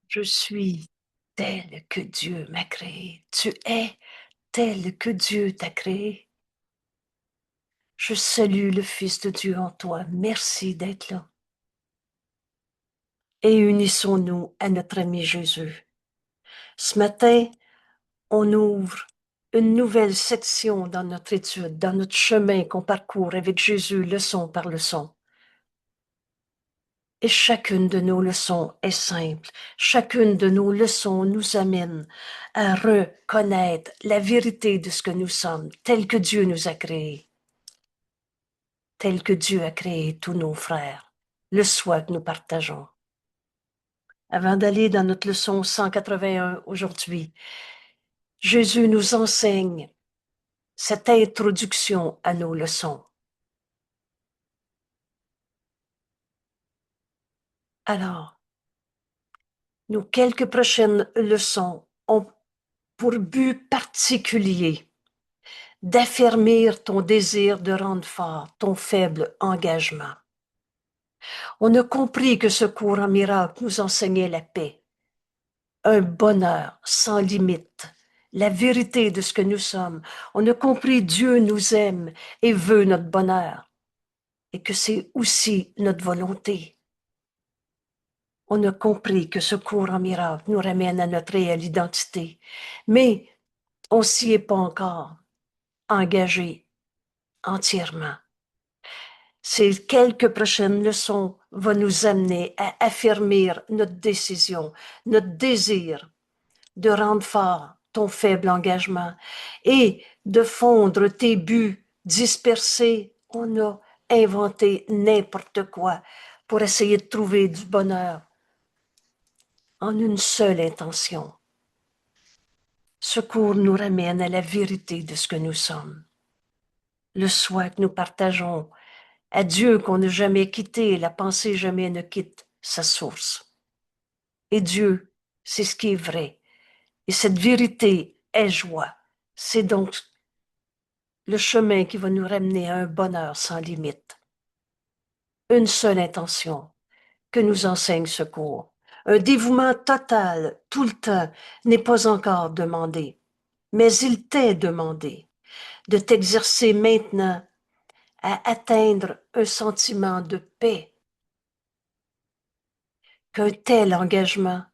Je suis tel que Dieu m'a créé. Tu es tel que Dieu t'a créé. Je salue le Fils de Dieu en toi. Merci d'être là. Et unissons-nous à notre ami Jésus. Ce matin, on ouvre une nouvelle section dans notre étude, dans notre chemin qu'on parcourt avec Jésus, leçon par leçon. Et chacune de nos leçons est simple. Chacune de nos leçons nous amène à reconnaître la vérité de ce que nous sommes, tel que Dieu nous a créés, tel que Dieu a créé tous nos frères, le soi que nous partageons. Avant d'aller dans notre leçon 181 aujourd'hui, Jésus nous enseigne cette introduction à nos leçons. Alors, nos quelques prochaines leçons ont pour but particulier d'affermir ton désir de rendre fort ton faible engagement. On a compris que ce cours en miracle nous enseignait la paix, un bonheur sans limite, la vérité de ce que nous sommes. On a compris Dieu nous aime et veut notre bonheur et que c'est aussi notre volonté. On a compris que ce cours en miracle nous ramène à notre réelle identité, mais on s'y est pas encore engagé entièrement. Ces quelques prochaines leçons vont nous amener à affirmer notre décision, notre désir de rendre fort ton faible engagement et de fondre tes buts dispersés. On a inventé n'importe quoi pour essayer de trouver du bonheur en une seule intention. Ce cours nous ramène à la vérité de ce que nous sommes, le soi que nous partageons, à Dieu qu'on n'a jamais quitté, la pensée jamais ne quitte sa source. Et Dieu, c'est ce qui est vrai. Et cette vérité est joie. C'est donc le chemin qui va nous ramener à un bonheur sans limite. Une seule intention que nous enseigne ce cours. Un dévouement total, tout le temps, n'est pas encore demandé. Mais il t'est demandé de t'exercer maintenant à atteindre un sentiment de paix, qu'un tel engagement,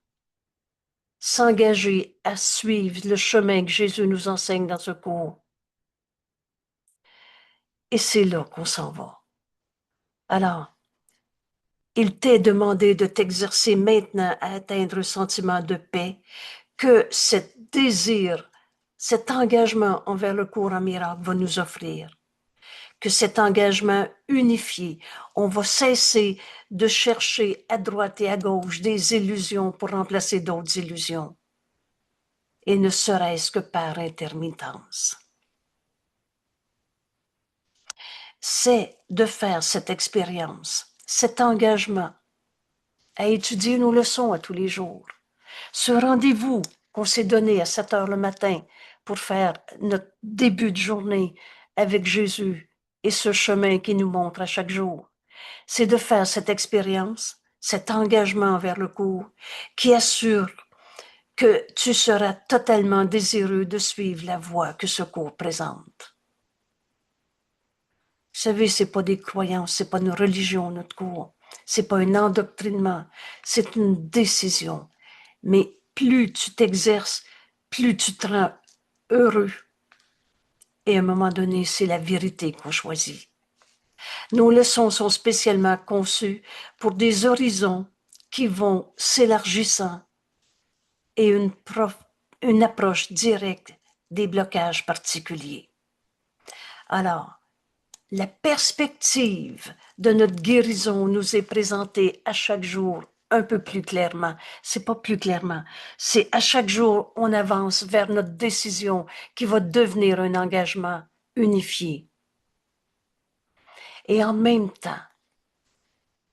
s'engager à suivre le chemin que Jésus nous enseigne dans ce cours. Et c'est là qu'on s'en va. Alors, il t'est demandé de t'exercer maintenant à atteindre un sentiment de paix, que cet désir, cet engagement envers le cours en miracle va nous offrir. Que cet engagement unifié, on va cesser de chercher à droite et à gauche des illusions pour remplacer d'autres illusions, et ne serait-ce que par intermittence. C'est de faire cette expérience, cet engagement à étudier nos leçons à tous les jours, ce rendez-vous qu'on s'est donné à 7 heures le matin pour faire notre début de journée avec Jésus et ce chemin qu'il nous montre à chaque jour. C'est de faire cette expérience, cet engagement vers le cours qui assure que tu seras totalement désireux de suivre la voie que ce cours présente. Vous savez, c'est pas des croyances, c'est pas une religion, notre cours. C'est pas un endoctrinement, c'est une décision. Mais plus tu t'exerces, plus tu te rends heureux. Et à un moment donné, c'est la vérité qu'on choisit. Nos leçons sont spécialement conçues pour des horizons qui vont s'élargissant et une approche directe des blocages particuliers. Alors, la perspective de notre guérison nous est présentée à chaque jour un peu plus clairement. C'est pas plus clairement. C'est à chaque jour, on avance vers notre décision qui va devenir un engagement unifié. Et en même temps,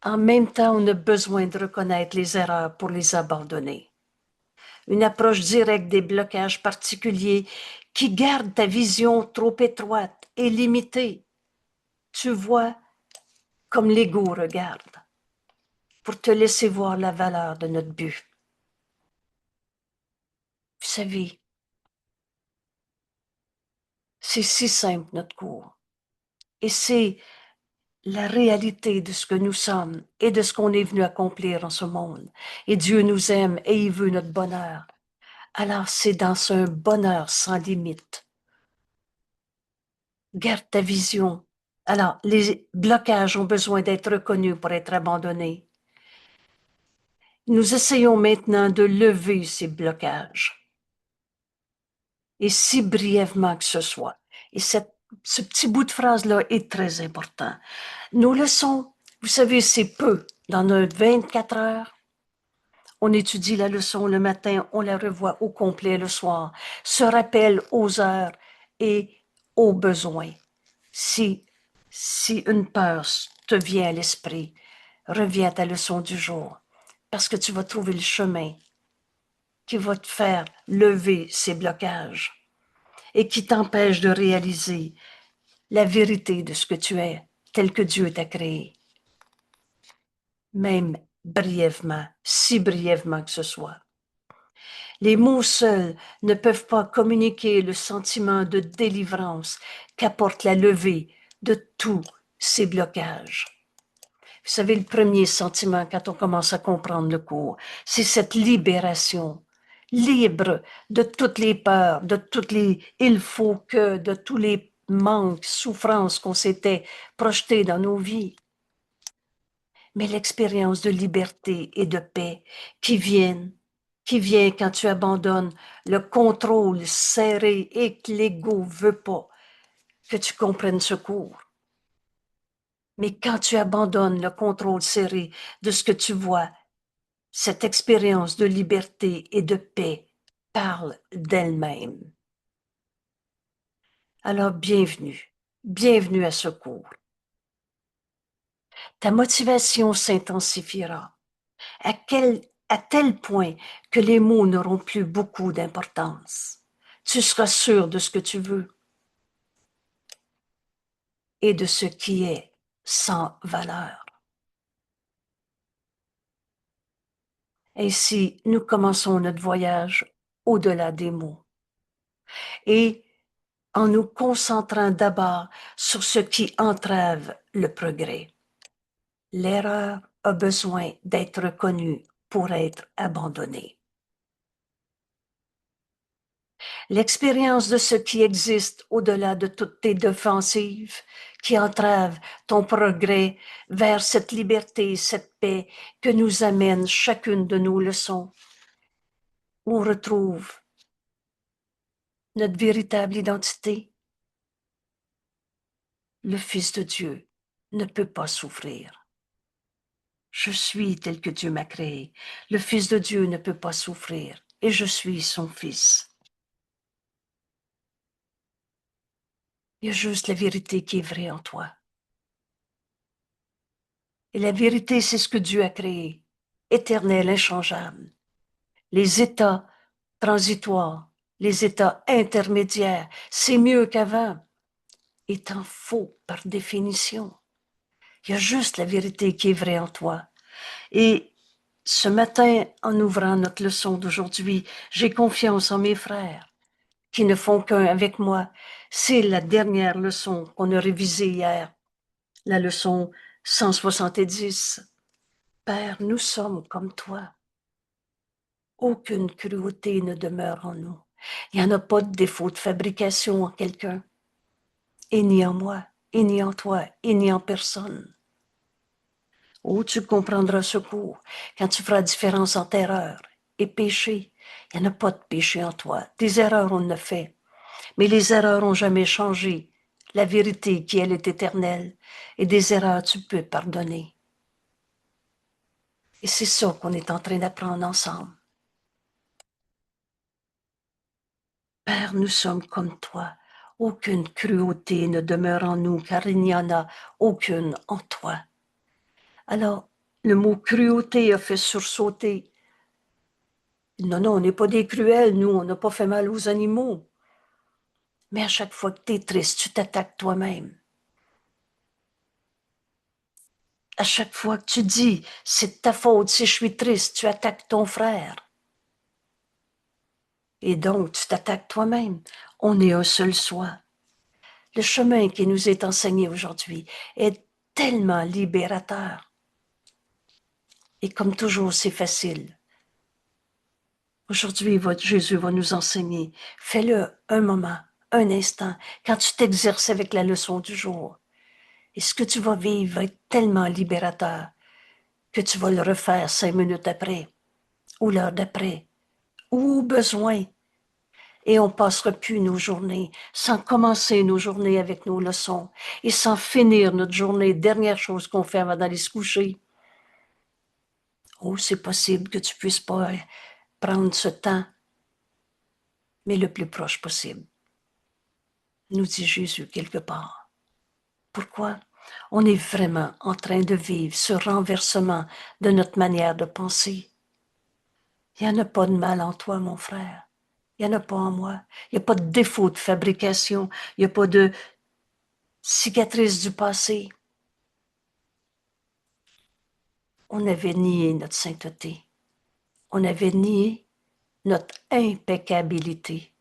on a besoin de reconnaître les erreurs pour les abandonner. Une approche directe des blocages particuliers qui garde ta vision trop étroite et limitée. Tu vois comme l'ego regarde, pour te laisser voir la valeur de notre but. savez, c'est si simple notre cours. Et c'est la réalité de ce que nous sommes et de ce qu'on est venu accomplir dans ce monde. Et Dieu nous aime et il veut notre bonheur. Alors c'est dans un bonheur sans limite. Garde ta vision. Alors, les blocages ont besoin d'être reconnus pour être abandonnés. Nous essayons maintenant de lever ces blocages. Et si brièvement que ce soit. Et ce petit bout de phrase-là est très important. Nos leçons, vous savez, c'est peu. Dans notre 24 heures, on étudie la leçon le matin, on la revoit au complet le soir, se rappelle aux heures et aux besoins. Si une peur te vient à l'esprit, reviens à ta leçon du jour, parce que tu vas trouver le chemin qui va te faire lever ces blocages et qui t'empêche de réaliser la vérité de ce que tu es, tel que Dieu t'a créé. Même brièvement, si brièvement que ce soit. Les mots seuls ne peuvent pas communiquer le sentiment de délivrance qu'apporte la levée de tous ces blocages. Vous savez, le premier sentiment quand on commence à comprendre le cours, c'est cette libération, libre de toutes les peurs, de toutes les il faut que, de tous les manques, souffrances qu'on s'était projetés dans nos vies. Mais l'expérience de liberté et de paix qui vient quand tu abandonnes le contrôle serré et que l'ego veut pas que tu comprennes ce cours. Mais quand tu abandonnes le contrôle serré de ce que tu vois, cette expérience de liberté et de paix parle d'elle-même. Alors bienvenue à ce cours. Ta motivation s'intensifiera à tel point que les mots n'auront plus beaucoup d'importance. Tu seras sûr de ce que tu veux et de ce qui est sans valeur. Ainsi, nous commençons notre voyage au-delà des mots et en nous concentrant d'abord sur ce qui entrave le progrès. L'erreur a besoin d'être reconnue pour être abandonnée. L'expérience de ce qui existe au-delà de toutes tes défensives qui entravent ton progrès vers cette liberté, cette paix que nous amène chacune de nos leçons. On retrouve notre véritable identité. Le Fils de Dieu ne peut pas souffrir. Je suis tel que Dieu m'a créé. Le Fils de Dieu ne peut pas souffrir et je suis son Fils. Il y a juste la vérité qui est vraie en toi. Et la vérité, c'est ce que Dieu a créé, éternel, inchangeable. Les états transitoires, les états intermédiaires, c'est mieux qu'avant, étant faux par définition. Il y a juste la vérité qui est vraie en toi. Et ce matin, en ouvrant notre leçon d'aujourd'hui, j'ai confiance en mes frères qui ne font qu'un avec moi. C'est la dernière leçon qu'on a révisée hier, la leçon 170. Père, nous sommes comme toi. Aucune cruauté ne demeure en nous. Il n'y en a pas de défaut de fabrication en quelqu'un, et ni en moi, et ni en toi, et ni en personne. Oh, tu comprendras ce cours quand tu feras différence entre erreur et péché. Il n'y en a pas de péché en toi. Des erreurs, on en a fait. Mais les erreurs n'ont jamais changé. La vérité qui, elle, est éternelle. Et des erreurs, tu peux pardonner. Et c'est ça qu'on est en train d'apprendre ensemble. Père, nous sommes comme toi. Aucune cruauté ne demeure en nous, car il n'y en a aucune en toi. Alors, le mot cruauté a fait sursauter. Non, non, on n'est pas des cruels, nous, on n'a pas fait mal aux animaux. Mais à chaque fois que tu es triste, tu t'attaques toi-même. À chaque fois que tu dis, c'est de ta faute si je suis triste, tu attaques ton frère. Et donc, tu t'attaques toi-même. On est un seul soi. Le chemin qui nous est enseigné aujourd'hui est tellement libérateur. Et comme toujours, c'est facile. Aujourd'hui, Jésus va nous enseigner. Fais-le un moment, un instant, quand tu t'exerces avec la leçon du jour. Et ce que tu vas vivre va être tellement libérateur que tu vas le refaire 5 minutes après, ou l'heure d'après, ou au besoin. Et on passera plus nos journées sans commencer nos journées avec nos leçons et sans finir notre journée, dernière chose qu'on fait avant d'aller se coucher. Oh, c'est possible que tu puisses pas prendre ce temps, mais le plus proche possible, nous dit Jésus quelque part. Pourquoi? On est vraiment en train de vivre ce renversement de notre manière de penser. Il n'y en a pas de mal en toi, mon frère. Il n'y en a pas en moi. Il n'y a pas de défaut de fabrication. Il n'y a pas de cicatrice du passé. On avait nié notre sainteté. On avait nié notre impeccabilité.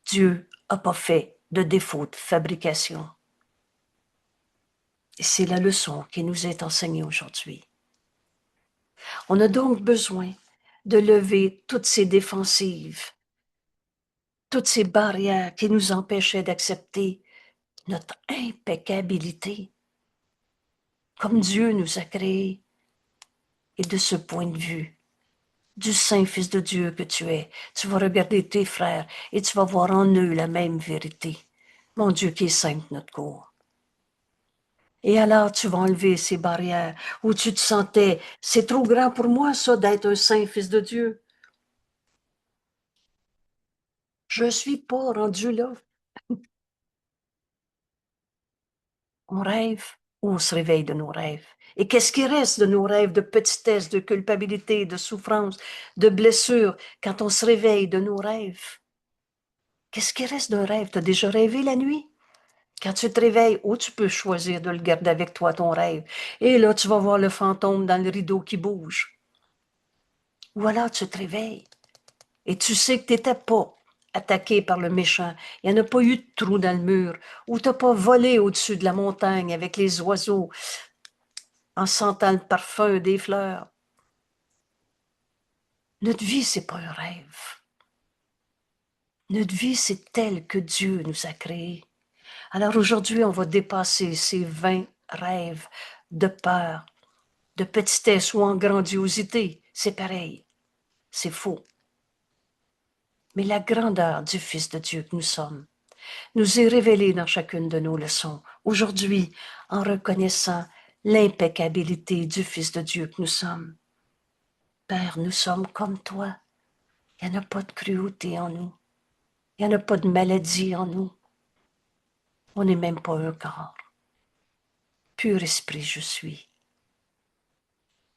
Dieu n'a pas fait de défaut de fabrication. Et c'est la leçon qui nous est enseignée aujourd'hui. On a donc besoin de lever toutes ces défensives, toutes ces barrières qui nous empêchaient d'accepter notre impeccabilité, comme Dieu nous a créés. Et de ce point de vue, du Saint Fils de Dieu que tu es, tu vas regarder tes frères et tu vas voir en eux la même vérité. Mon Dieu qui est saint de notre cour. Et alors tu vas enlever ces barrières où tu te sentais, c'est trop grand pour moi ça d'être un Saint Fils de Dieu. Je suis pas rendu là. On rêve ou on se réveille de nos rêves. Et qu'est-ce qui reste de nos rêves de petitesse, de culpabilité, de souffrance, de blessure quand on se réveille de nos rêves? Qu'est-ce qui reste d'un rêve? T'as déjà rêvé la nuit? Quand tu te réveilles, ou tu peux choisir de le garder avec toi, ton rêve. Et là, tu vas voir le fantôme dans le rideau qui bouge. Ou alors tu te réveilles et tu sais que tu n'étais pas attaqué par le méchant. Il n'y en a pas eu de trou dans le mur. Ou tu n'as pas volé au-dessus de la montagne avec les oiseaux en sentant le parfum des fleurs. Notre vie, c'est pas un rêve. Notre vie, c'est tel que Dieu nous a créé. Alors aujourd'hui, on va dépasser ces 20 rêves de peur, de petitesse ou en grandiosité. C'est pareil. C'est faux. Mais la grandeur du Fils de Dieu que nous sommes nous est révélée dans chacune de nos leçons. Aujourd'hui, en reconnaissant l'impeccabilité du Fils de Dieu que nous sommes. Père, nous sommes comme toi. Il n'y en a pas de cruauté en nous. Il n'y en a pas de maladie en nous. On n'est même pas un corps. Pur esprit je suis.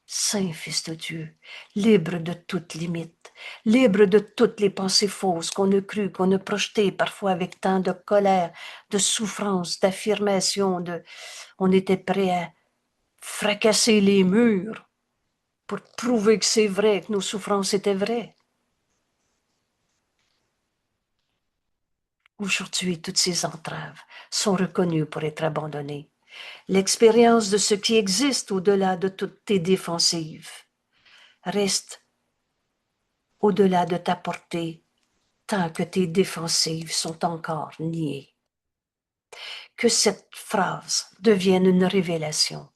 Saint Fils de Dieu, libre de toute limite, libre de toutes les pensées fausses qu'on a crues, qu'on a projetées, parfois avec tant de colère, de souffrance, d'affirmation, on était prêt à fracasser les murs pour prouver que c'est vrai, que nos souffrances étaient vraies. Aujourd'hui, toutes ces entraves sont reconnues pour être abandonnées. L'expérience de ce qui existe au-delà de toutes tes défensives reste au-delà de ta portée tant que tes défensives sont encore niées. Que cette phrase devienne une révélation.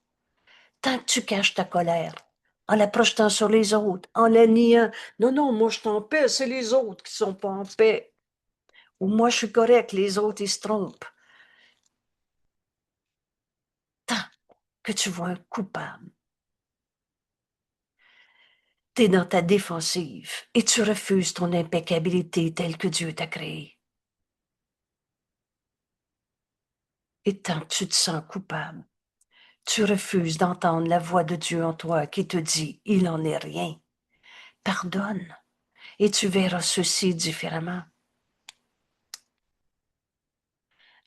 Tant que tu caches ta colère, en la projetant sur les autres, en la niant, non, non, moi je suis en paix, c'est les autres qui sont pas en paix. Ou moi je suis correct, les autres ils se trompent. Tant que tu vois un coupable, t'es dans ta défensive et tu refuses ton impeccabilité telle que Dieu t'a créée. Et tant que tu te sens coupable, tu refuses d'entendre la voix de Dieu en toi qui te dit, il n'en est rien. Pardonne et tu verras ceci différemment.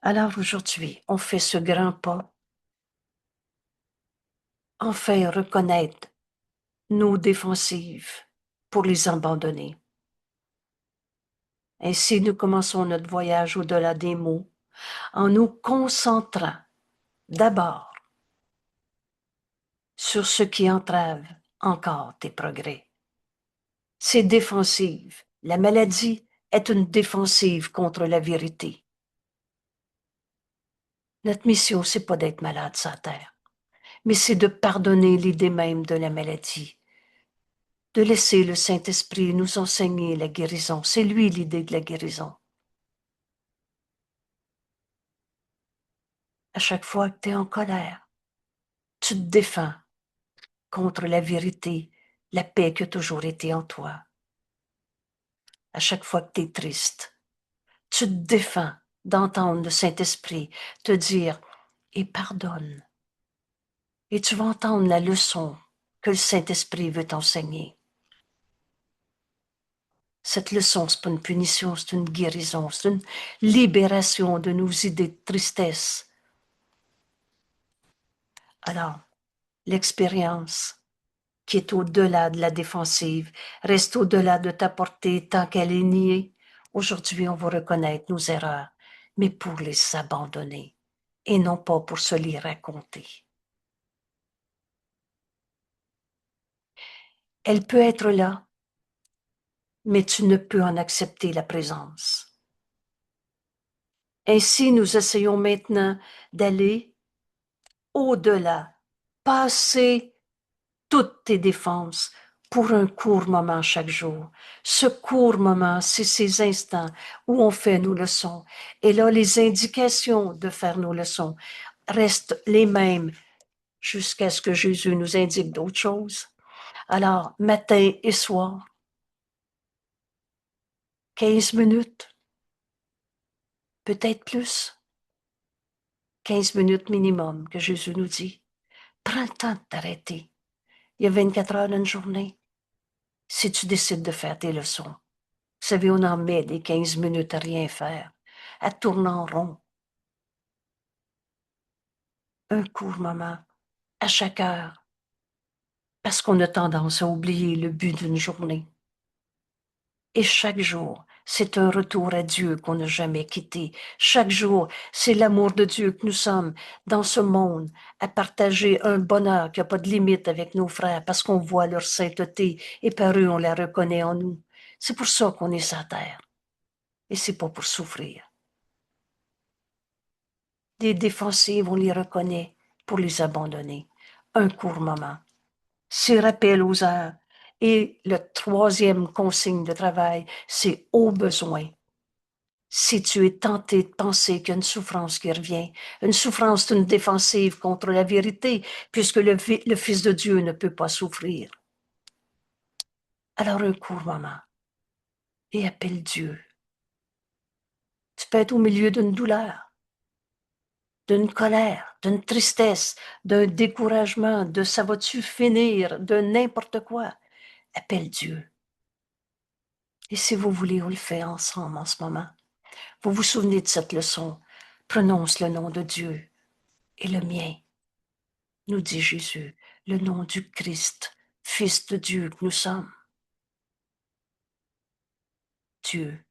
Alors aujourd'hui, on fait ce grand pas, enfin reconnaître nos défensives pour les abandonner. Ainsi, nous commençons notre voyage au-delà des mots en nous concentrant d'abord sur ce qui entrave encore tes progrès. C'est défensive. La maladie est une défensive contre la vérité. Notre mission, c'est pas d'être malade sur la terre, mais c'est de pardonner l'idée même de la maladie, de laisser le Saint-Esprit nous enseigner la guérison. C'est lui l'idée de la guérison. À chaque fois que tu es en colère, tu te défends contre la vérité, la paix qui a toujours été en toi. À chaque fois que tu es triste, tu te défends d'entendre le Saint-Esprit te dire « et pardonne ». Et tu vas entendre la leçon que le Saint-Esprit veut t'enseigner. Cette leçon, ce n'est pas une punition, c'est une guérison, c'est une libération de nos idées de tristesse. Alors, l'expérience qui est au-delà de la défensive reste au-delà de ta portée tant qu'elle est niée. Aujourd'hui, on va reconnaître nos erreurs, mais pour les abandonner et non pas pour se les raconter. Elle peut être là, mais tu ne peux en accepter la présence. Ainsi, nous essayons maintenant d'aller au-delà, passer toutes tes défenses pour un court moment chaque jour. Ce court moment, c'est ces instants où on fait nos leçons. Et là, les indications de faire nos leçons restent les mêmes jusqu'à ce que Jésus nous indique d'autres choses. Alors, matin et soir, 15 minutes, peut-être plus, 15 minutes minimum que Jésus nous dit. Prends le temps de t'arrêter. Il y a 24 heures dans une journée. Si tu décides de faire tes leçons, vous savez, on en met des 15 minutes à rien faire, à tourner en rond. Un court moment, à chaque heure, parce qu'on a tendance à oublier le but d'une journée. Et chaque jour, c'est un retour à Dieu qu'on n'a jamais quitté. Chaque jour, c'est l'amour de Dieu que nous sommes dans ce monde, à partager un bonheur qui n'a pas de limite avec nos frères, parce qu'on voit leur sainteté et par eux, on la reconnaît en nous. C'est pour ça qu'on est sur la terre. Et c'est pas pour souffrir. Des défensives, on les reconnaît pour les abandonner. Un court moment. C'est rappel aux heures. Et le troisième consigne de travail, c'est au besoin. Si tu es tenté de penser qu'il y a une souffrance qui revient, une souffrance d'une défensive contre la vérité, puisque le Fils de Dieu ne peut pas souffrir. Alors un court moment et appelle Dieu. Tu peux être au milieu d'une douleur, d'une colère, d'une tristesse, d'un découragement, de ça va-tu finir, de n'importe quoi. Appelle Dieu. Et si vous voulez, on le fait ensemble en ce moment. Vous vous souvenez de cette leçon. Prononce le nom de Dieu et le mien, nous dit Jésus, le nom du Christ, Fils de Dieu que nous sommes. Dieu.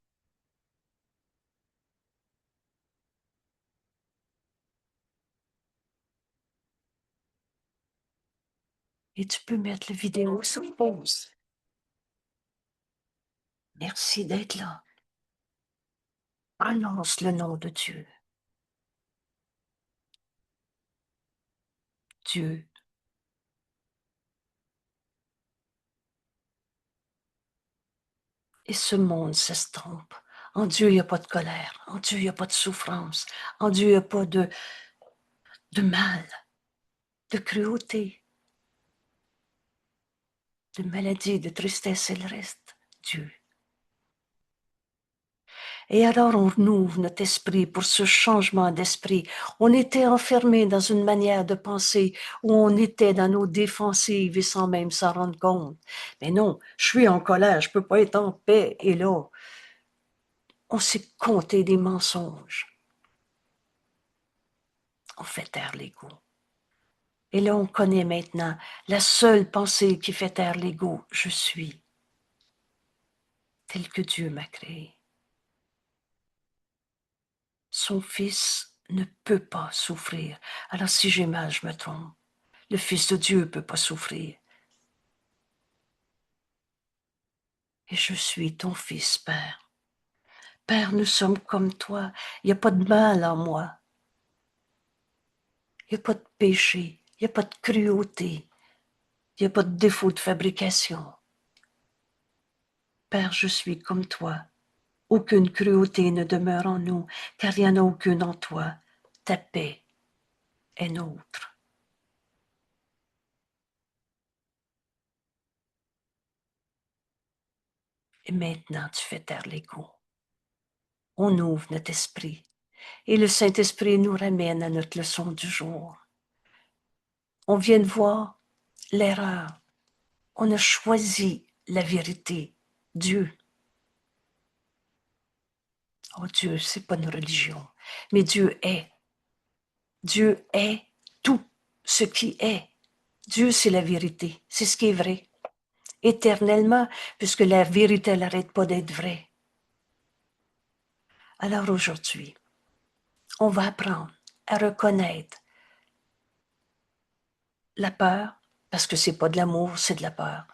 Et tu peux mettre la vidéo sur pause. Merci d'être là. Annonce le nom de Dieu. Dieu. Et ce monde s'estompe. En Dieu, il n'y a pas de colère. En Dieu, il n'y a pas de souffrance. En Dieu, il n'y a pas de mal, de cruauté, de maladie, de tristesse et le reste. Dieu. Et alors on ouvre notre esprit pour ce changement d'esprit. On était enfermé dans une manière de penser où on était dans nos défensives et sans même s'en rendre compte. Mais non, je suis en colère, je peux pas être en paix. Et là, on s'est compté des mensonges. On fait taire l'ego. Et là, on connaît maintenant la seule pensée qui fait taire l'ego. Je suis tel que Dieu m'a créé. son fils ne peut pas souffrir. Alors si j'ai mal, je me trompe. Le Fils de Dieu ne peut pas souffrir. Et je suis ton fils, Père. Père, nous sommes comme toi. Il n'y a pas de mal en moi. Il n'y a pas de péché. Il n'y a pas de cruauté. Il n'y a pas de défaut de fabrication. Père, je suis comme toi. Aucune cruauté ne demeure en nous, car il n'y en a aucune en toi. Ta paix est nôtre. Et maintenant, tu fais taire l'écho. On ouvre notre esprit. Et le Saint-Esprit nous ramène à notre leçon du jour. On vient de voir l'erreur. On a choisi la vérité. Dieu. Oh Dieu, c'est pas une religion. Mais Dieu est. Dieu est tout ce qui est. Dieu, c'est la vérité. C'est ce qui est vrai. Éternellement, puisque la vérité n'arrête pas d'être vraie. Alors aujourd'hui, on va apprendre à reconnaître la peur, parce que c'est pas de l'amour, c'est de la peur,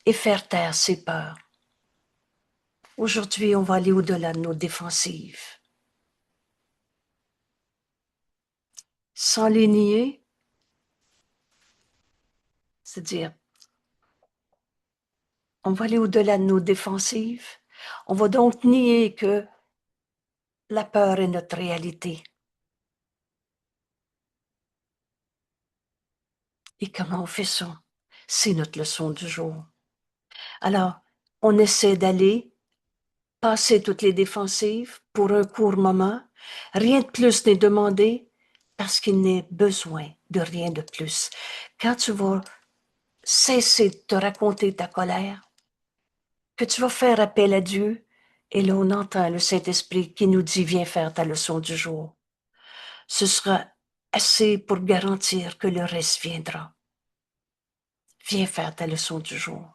et faire taire ces peurs. Aujourd'hui, on va aller au-delà de nos défensives. Sans les nier, c'est-à-dire, on va aller au-delà de nos défensives. On va donc nier que la peur est notre réalité. Et comment on fait ça? C'est notre leçon du jour. Alors, on essaie d'aller passer toutes les défensives pour un court moment. Rien de plus n'est demandé parce qu'il n'est besoin de rien de plus. Quand tu vas cesser de te raconter ta colère, que tu vas faire appel à Dieu, et là on entend le Saint-Esprit qui nous dit « Viens faire ta leçon du jour ». Ce sera assez pour garantir que le reste viendra. Viens faire ta leçon du jour.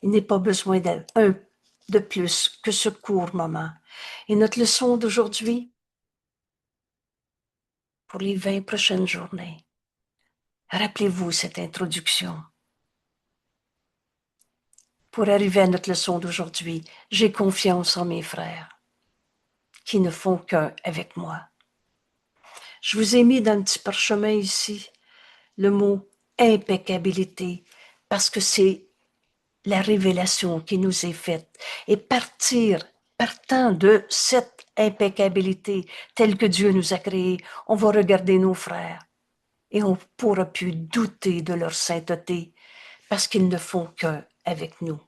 Il n'est pas besoin d'un de plus que ce court moment. Et notre leçon d'aujourd'hui, pour les 20 prochaines journées, rappelez-vous cette introduction. Pour arriver à notre leçon d'aujourd'hui, j'ai confiance en mes frères qui ne font qu'un avec moi. Je vous ai mis dans le petit parchemin ici le mot impeccabilité parce que c'est la révélation qui nous est faite. Et partant de cette impeccabilité telle que Dieu nous a créée, on va regarder nos frères et on ne pourra plus douter de leur sainteté parce qu'ils ne font qu'un avec nous.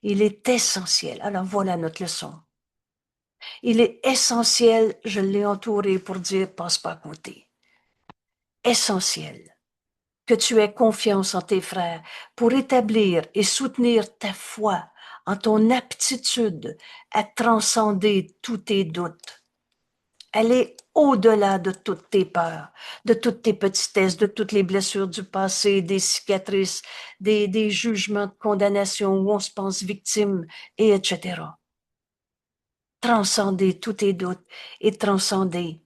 Il est essentiel. Alors voilà notre leçon. Il est essentiel, je l'ai entouré pour dire passe pas à côté. Essentiel que tu aies confiance en tes frères pour établir et soutenir ta foi en ton aptitude à transcender tous tes doutes. Aller au-delà de toutes tes peurs, de toutes tes petitesses, de toutes les blessures du passé, des cicatrices, des jugements de condamnation où on se pense victime, et etc. Transcender tous tes doutes et transcender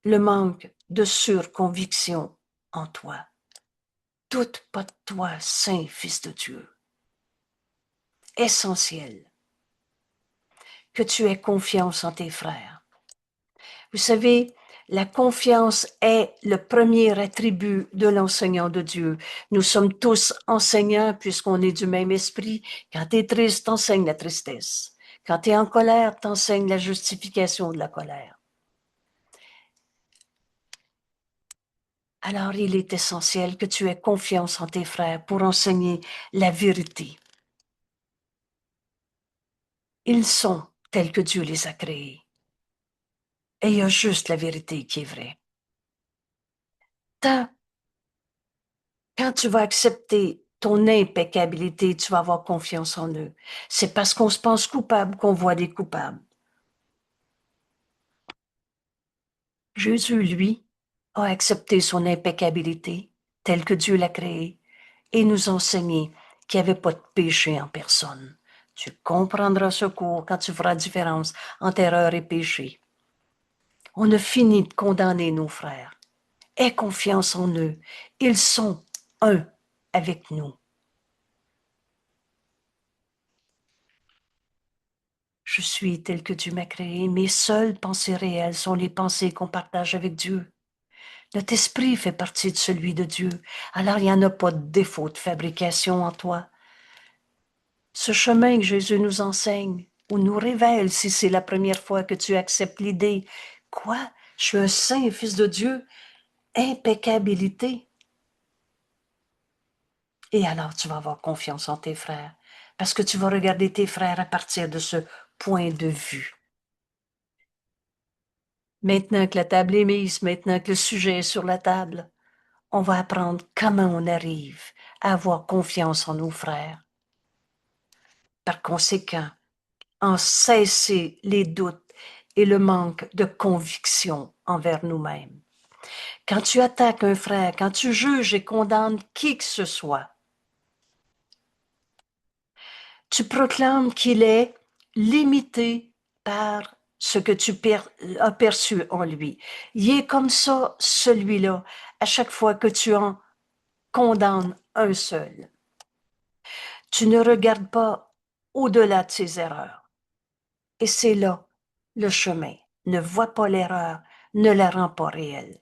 le manque de surconviction en toi. Doute pas de toi, saint Fils de Dieu. Essentiel que tu aies confiance en tes frères. Vous savez, la confiance est le premier attribut de l'enseignant de Dieu. Nous sommes tous enseignants puisqu'on est du même esprit. Quand tu es triste, t'enseignes la tristesse. Quand tu es en colère, t'enseignes la justification de la colère. Alors, il est essentiel que tu aies confiance en tes frères pour enseigner la vérité. Ils sont tels que Dieu les a créés. Et il y a juste la vérité qui est vraie. Quand tu vas accepter ton impeccabilité, tu vas avoir confiance en eux. C'est parce qu'on se pense coupable qu'on voit des coupables. Jésus, lui, a accepté son impeccabilité, telle que Dieu l'a créée, et nous enseigné qu'il n'y avait pas de péché en personne. Tu comprendras ce cours quand tu feras la différence entre erreur et péché. On a fini de condamner nos frères. Aie confiance en eux. Ils sont un avec nous. Je suis tel que Dieu m'a créé. Mes seules pensées réelles sont les pensées qu'on partage avec Dieu. Notre esprit fait partie de celui de Dieu. Alors, il n'y en a pas de défaut de fabrication en toi. Ce chemin que Jésus nous enseigne, ou nous révèle, si c'est la première fois que tu acceptes l'idée, quoi? Je suis un saint fils de Dieu, impeccabilité. Et alors, tu vas avoir confiance en tes frères, parce que tu vas regarder tes frères à partir de ce point de vue. Maintenant que la table est mise, maintenant que le sujet est sur la table, on va apprendre comment on arrive à avoir confiance en nos frères. Par conséquent, en cesser les doutes et le manque de conviction envers nous-mêmes. Quand tu attaques un frère, quand tu juges et condamnes qui que ce soit, tu proclames qu'il est limité par ce que tu as perçu en lui. Il est comme ça, celui-là, à chaque fois que tu en condamnes un seul. Tu ne regardes pas au-delà de ses erreurs. Et c'est là le chemin. Ne vois pas l'erreur, ne la rends pas réelle.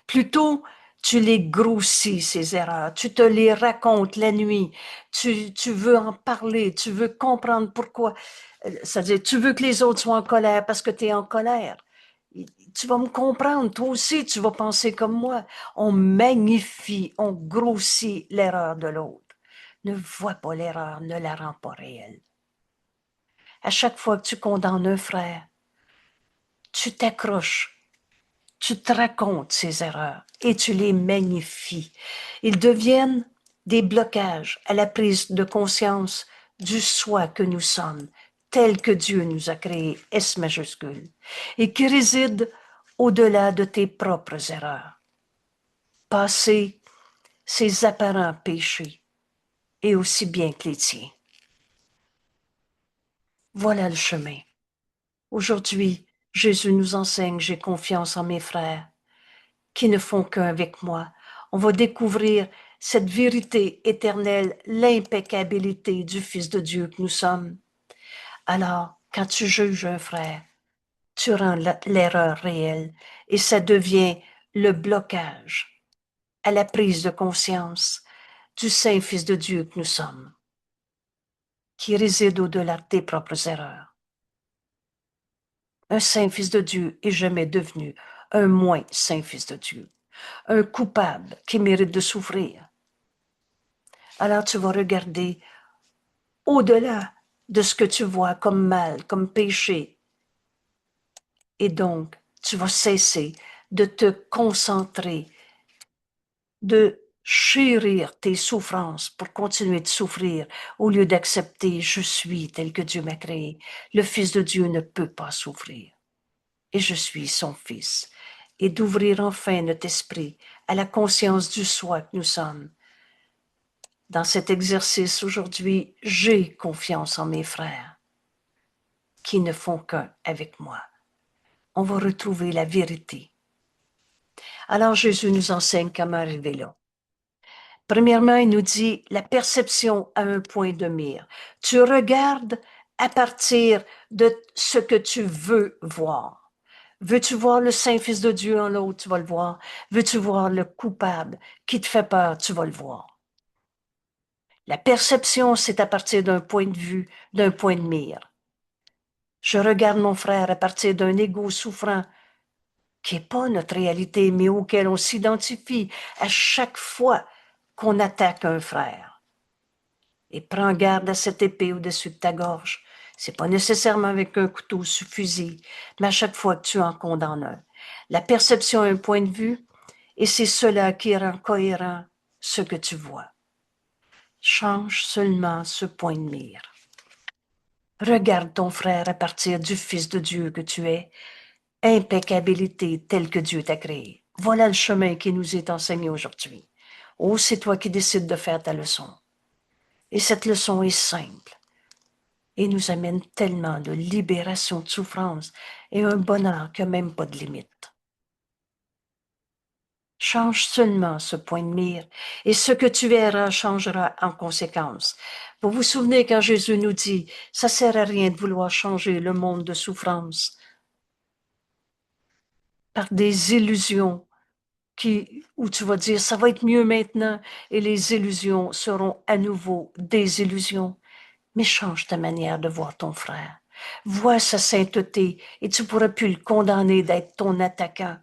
Plutôt, tu les grossis, ces erreurs, tu te les racontes la nuit, tu veux en parler, tu veux comprendre pourquoi. C'est-à-dire, tu veux que les autres soient en colère parce que tu es en colère. Tu vas me comprendre, toi aussi, tu vas penser comme moi. On magnifie, on grossit l'erreur de l'autre. Ne vois pas l'erreur, ne la rends pas réelle. À chaque fois que tu condamnes un frère, tu t'accroches, tu te racontes ces erreurs et tu les magnifies. Ils deviennent des blocages à la prise de conscience du soi que nous sommes, tel que Dieu nous a créés, S majuscule, et qui réside au-delà de tes propres erreurs. Passer ces apparents péchés, et aussi bien que les tiens. Voilà le chemin. Aujourd'hui, Jésus nous enseigne, j'ai confiance en mes frères, qui ne font qu'un avec moi. On va découvrir cette vérité éternelle, l'impeccabilité du Fils de Dieu que nous sommes. Alors, quand tu juges un frère, tu rends l'erreur réelle et ça devient le blocage à la prise de conscience du Saint Fils de Dieu que nous sommes, qui réside au-delà de tes propres erreurs. Un Saint Fils de Dieu est jamais devenu un moins Saint Fils de Dieu, un coupable qui mérite de souffrir. Alors tu vas regarder au-delà de ce que tu vois comme mal, comme péché. Et donc, tu vas cesser de te concentrer, de chérir tes souffrances pour continuer de souffrir au lieu d'accepter je suis tel que Dieu m'a créé. Le Fils de Dieu ne peut pas souffrir. Et je suis son Fils. Et d'ouvrir enfin notre esprit à la conscience du soi que nous sommes. Dans cet exercice aujourd'hui, j'ai confiance en mes frères qui ne font qu'un avec moi. On va retrouver la vérité. Alors Jésus nous enseigne comment arriver là. Premièrement, il nous dit la perception à un point de mire. Tu regardes à partir de ce que tu veux voir. Veux-tu voir le Saint-Fils de Dieu en l'autre, tu vas le voir. Veux-tu voir le coupable qui te fait peur, tu vas le voir. La perception, c'est à partir d'un point de vue, d'un point de mire. Je regarde mon frère à partir d'un ego souffrant qui n'est pas notre réalité, mais auquel on s'identifie à chaque fois qu'on attaque un frère. Et prends garde à cette épée au-dessus de ta gorge. C'est pas nécessairement avec un couteau sous fusil, mais à chaque fois que tu en condamnes un. La perception est un point de vue, et c'est cela qui rend cohérent ce que tu vois. Change seulement ce point de mire. Regarde ton frère à partir du Fils de Dieu que tu es, impeccabilité telle que Dieu t'a créé. Voilà le chemin qui nous est enseigné aujourd'hui. Oh, c'est toi qui décides de faire ta leçon. Et cette leçon est simple. et nous amène tellement de libération de souffrance et un bonheur qui n'a même pas de limite. Change seulement ce point de mire et ce que tu verras changera en conséquence. Vous vous souvenez quand Jésus nous dit, ça sert à rien de vouloir changer le monde de souffrance par des illusions où tu vas dire, ça va être mieux maintenant et les illusions seront à nouveau des illusions. Mais change ta manière de voir ton frère. Vois sa sainteté et tu pourras plus le condamner d'être ton attaquant.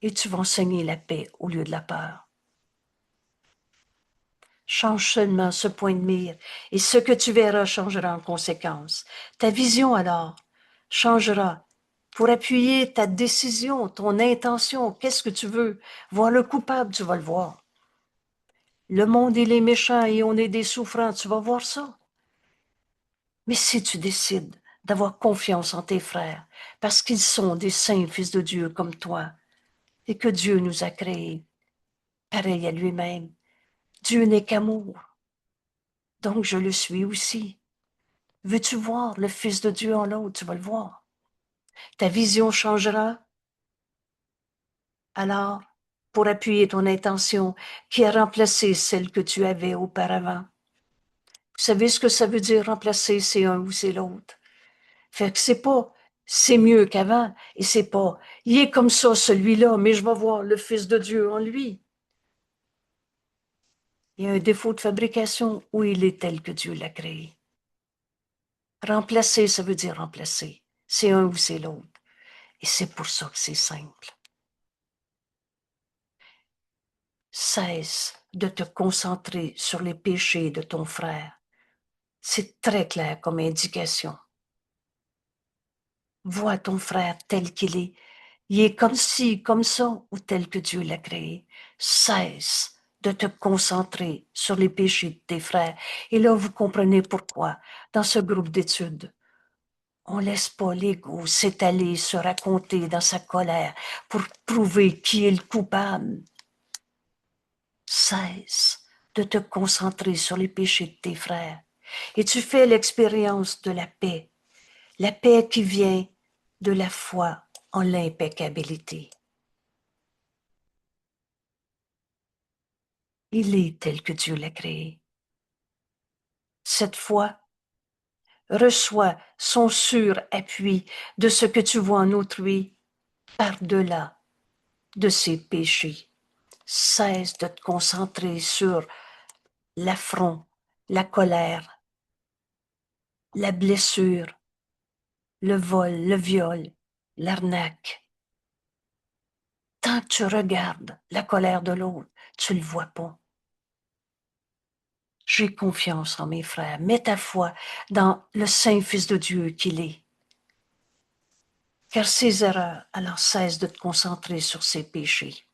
Et tu vas enseigner la paix au lieu de la peur. Change seulement ce point de mire et ce que tu verras changera en conséquence. Ta vision alors changera pour appuyer ta décision, ton intention. Qu'est-ce que tu veux? Voir le coupable, tu vas le voir. Le monde, il est méchant et on est des souffrants, tu vas voir ça. Mais si tu décides d'avoir confiance en tes frères, parce qu'ils sont des saints fils de Dieu comme toi, et que Dieu nous a créés, pareil à lui-même, Dieu n'est qu'amour. Donc je le suis aussi. Veux-tu voir le Fils de Dieu en l'autre? Tu vas le voir. Ta vision changera. Alors, pour appuyer ton intention qui a remplacé celle que tu avais auparavant. Vous savez ce que ça veut dire remplacer, c'est un ou c'est l'autre. Fait que c'est pas c'est mieux qu'avant et c'est pas il est comme ça celui-là, mais je vais voir le Fils de Dieu en lui. Il y a un défaut de fabrication où il est tel que Dieu l'a créé. Remplacer, ça veut dire remplacer. C'est un ou c'est l'autre. Et c'est pour ça que c'est simple. Cesse de te concentrer sur les péchés de ton frère. C'est très clair comme indication. Vois ton frère tel qu'il est. Il est comme ci, comme ça, ou tel que Dieu l'a créé. Cesse de te concentrer sur les péchés de tes frères. Et là, vous comprenez pourquoi, dans ce groupe d'études, on ne laisse pas l'ego s'étaler, se raconter dans sa colère pour prouver qui est le coupable. Cesse de te concentrer sur les péchés de tes frères. Et tu fais l'expérience de la paix qui vient de la foi en l'impeccabilité. Il est tel que Dieu l'a créé. Cette foi reçoit son sûr appui de ce que tu vois en autrui par-delà de ses péchés. Cesse de te concentrer sur l'affront, la colère, la blessure, le vol, le viol, l'arnaque. Tant que tu regardes la colère de l'autre, tu ne le vois pas. J'ai confiance en mes frères. Mets ta foi dans le Saint Fils de Dieu qu'il est. Car ses erreurs, alors cesse de te concentrer sur ses péchés.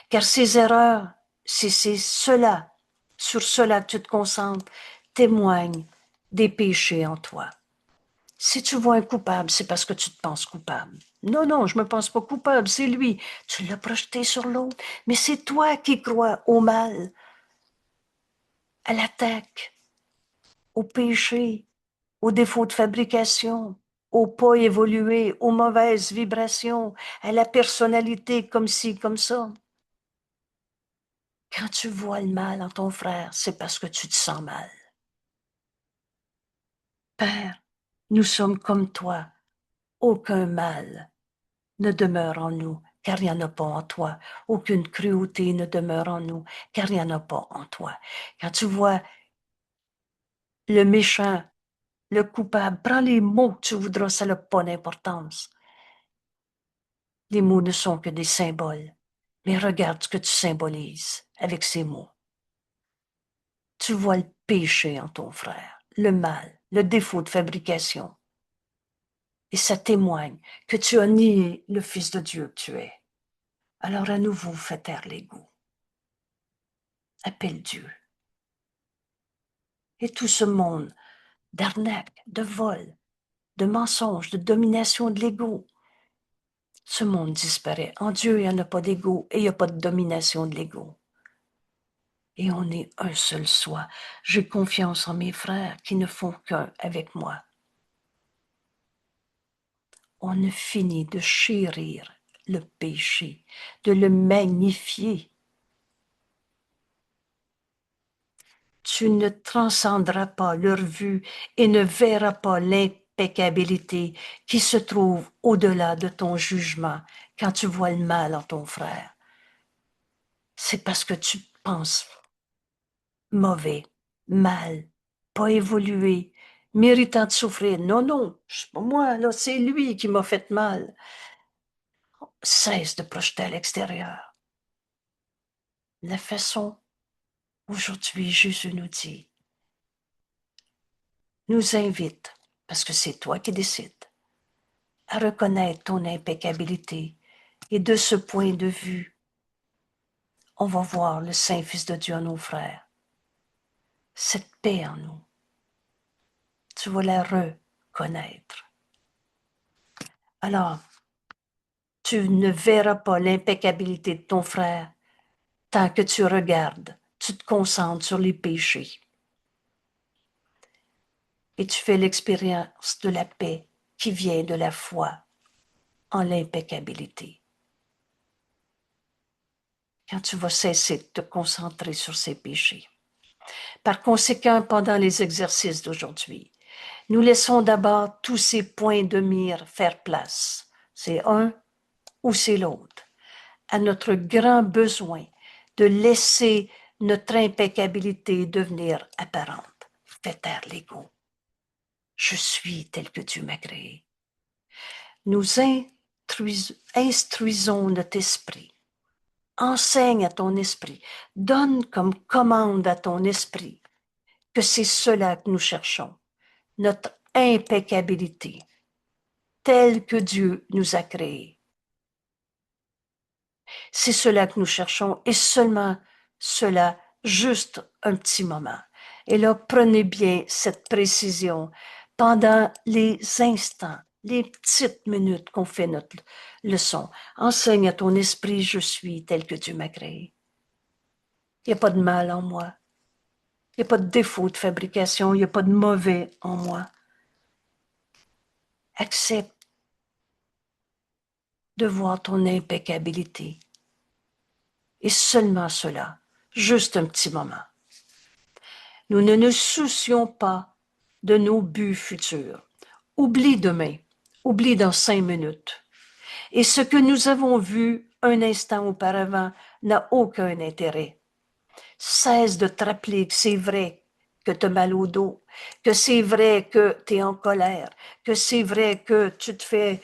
Car ses erreurs, si c'est cela, sur cela que tu te concentres, témoignent des péchés en toi. Si tu vois un coupable, c'est parce que tu te penses coupable. Non, non, je me pense pas coupable, c'est lui. Tu l'as projeté sur l'autre, mais c'est toi qui crois au mal, à l'attaque, au péché, au défaut de fabrication, au pas évolué, aux mauvaises vibrations, à la personnalité comme ci, comme ça. Quand tu vois le mal en ton frère, c'est parce que tu te sens mal. Père, nous sommes comme toi. Aucun mal ne demeure en nous, car il n'y en a pas en toi. Aucune cruauté ne demeure en nous, car il n'y en a pas en toi. Quand tu vois le méchant, le coupable, prends les mots que tu voudras, ça n'a pas d'importance. Les mots ne sont que des symboles, mais regarde ce que tu symbolises avec ces mots. Tu vois le péché en ton frère, le mal, le défaut de fabrication. Et ça témoigne que tu as nié le Fils de Dieu que tu es. Alors à nouveau, fais taire l'ego. Appelle Dieu. Et tout ce monde d'arnaque, de vol, de mensonges, de domination de l'ego, ce monde disparaît. En Dieu, il n'y en a pas d'ego et il n'y a pas de domination de l'ego. et on est un seul soi. J'ai confiance en mes frères qui ne font qu'un avec moi. On ne finit de chérir le péché, de le magnifier. Tu ne transcendras pas leur vue et ne verras pas l'impeccabilité qui se trouve au-delà de ton jugement quand tu vois le mal en ton frère. C'est parce que tu penses mauvais, mal, pas évolué, méritant de souffrir. Non, non, c'est pas moi, là, c'est lui qui m'a fait mal. Cesse de projeter à l'extérieur. La façon, aujourd'hui, Jésus nous invite, parce que c'est toi qui décides, à reconnaître ton impeccabilité. Et de ce point de vue, on va voir le Saint-Fils de Dieu en nos frères. Cette paix en nous, tu vas la reconnaître. Alors, tu ne verras pas l'impeccabilité de ton frère tant que tu regardes, tu te concentres sur les péchés. Et tu fais l'expérience de la paix qui vient de la foi en l'impeccabilité. Quand tu vas cesser de te concentrer sur ces péchés. Par conséquent, pendant les exercices d'aujourd'hui, nous laissons d'abord tous ces points de mire faire place. C'est un ou c'est l'autre. À notre grand besoin de laisser notre impeccabilité devenir apparente. Fais taire l'ego. Je suis tel que tu m'as créé. Nous instruisons notre esprit. Enseigne à ton esprit. Donne comme commande à ton esprit que c'est cela que nous cherchons. Notre impeccabilité, telle que Dieu nous a créés. C'est cela que nous cherchons et seulement cela, juste un petit moment. Et là, prenez bien cette précision pendant les instants, les petites minutes qu'on fait notre leçon. Enseigne à ton esprit, je suis tel que Dieu m'a créé. Il n'y a pas de mal en moi. Il n'y a pas de défaut de fabrication. Il n'y a pas de mauvais en moi. Accepte de voir ton impeccabilité. Et seulement cela, juste un petit moment. Nous ne nous soucions pas de nos buts futurs. Oublie demain, oublie dans 5 minutes. Et ce que nous avons vu un instant auparavant n'a aucun intérêt. Cesse de te rappeler que c'est vrai que tu as mal au dos, que c'est vrai que tu es en colère, que c'est vrai que tu te fais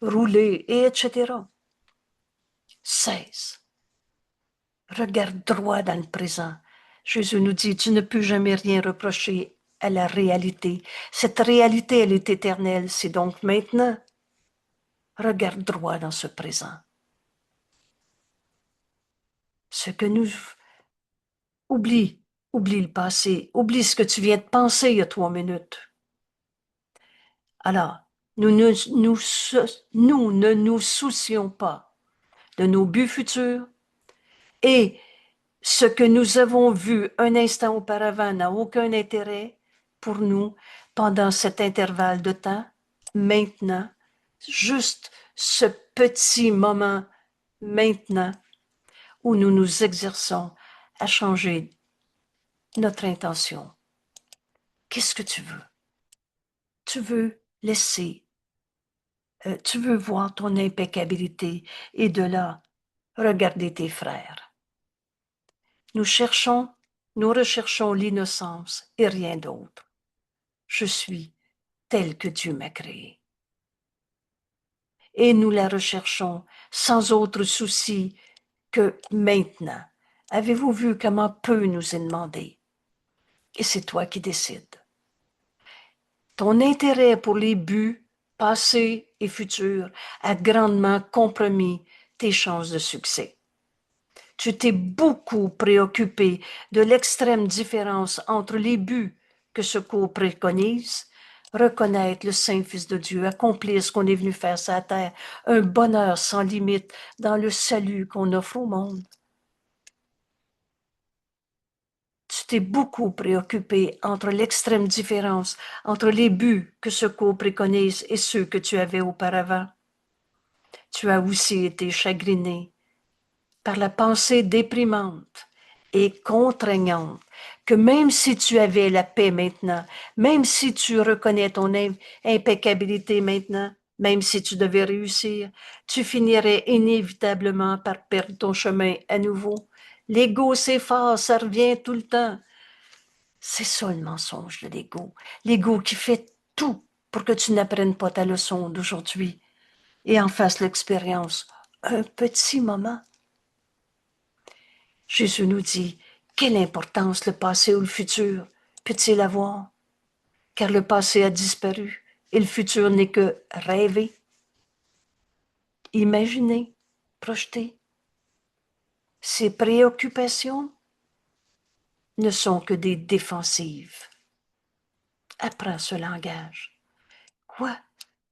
rouler, et etc. Cesse. Regarde droit dans le présent. Jésus nous dit, tu ne peux jamais rien reprocher à la réalité. Cette réalité, elle est éternelle. C'est donc maintenant. Regarde droit dans ce présent. Ce que nous... Oublie le passé. Oublie ce que tu viens de penser il y a 3 minutes. Alors, nous ne nous soucions pas de nos buts futurs et ce que nous avons vu un instant auparavant n'a aucun intérêt pour nous pendant cet intervalle de temps. Maintenant, juste ce petit moment maintenant où nous nous exerçons à changer notre intention. Qu'est-ce que tu veux? Tu veux laisser, tu veux voir ton impeccabilité et de là, regarder tes frères. Nous recherchons l'innocence et rien d'autre. Je suis tel que Dieu m'a créé. Et nous la recherchons sans autre souci que maintenant. Avez-vous vu comment peu nous est demandé? Et c'est toi qui décides. Ton intérêt pour les buts passés et futurs a grandement compromis tes chances de succès. Tu t'es beaucoup préoccupé de l'extrême différence entre les buts que ce cours préconise, reconnaître le Saint-Fils de Dieu, accomplir ce qu'on est venu faire sur la terre, un bonheur sans limite dans le salut qu'on offre au monde. t'es beaucoup préoccupé entre l'extrême différence entre les buts que ce cours préconise et ceux que tu avais auparavant. Tu as aussi été chagriné par la pensée déprimante et contraignante que même si tu avais la paix maintenant, même si tu reconnais ton impeccabilité maintenant, même si tu devais réussir, tu finirais inévitablement par perdre ton chemin à nouveau. L'ego, c'est fort, ça revient tout le temps. C'est ça le mensonge de l'ego. L'ego qui fait tout pour que tu n'apprennes pas ta leçon d'aujourd'hui et en fasses l'expérience un petit moment. Jésus nous dit, quelle importance le passé ou le futur peut-il avoir? Car le passé a disparu et le futur n'est que rêver, imaginer, projeter. Ces préoccupations ne sont que des défensives. Apprends ce langage. Quoi?